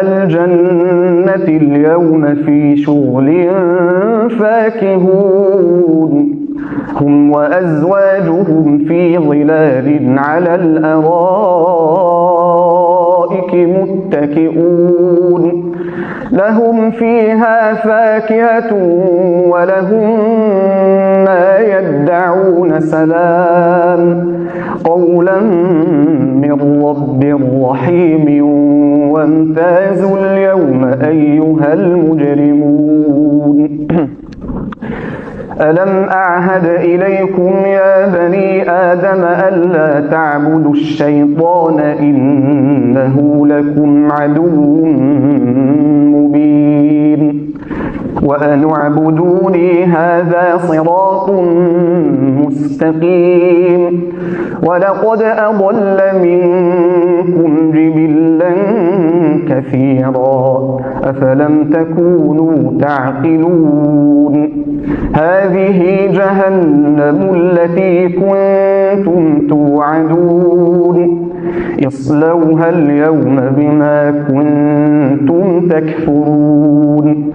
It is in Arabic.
الجنة اليوم في شغل فاكهون هم وأزواجهم في ظلال على الأرائك متكئون لهم فيها فاكهة ولهم ما يدعون سلام قولا من رب رحيم وامتازوا اليوم أيها المجرمون ألم أعهد إليكم يا بني آدم ألا تعبدوا الشيطان إنه لكم عدو مبين وأن اعبدوني هذا صراط مستقيم ولقد أضل منكم جبلا كثيرا أفلم تكونوا تعقلون هذه جهنم التي كنتم توعدون اصلوها اليوم بما كنتم تكفرون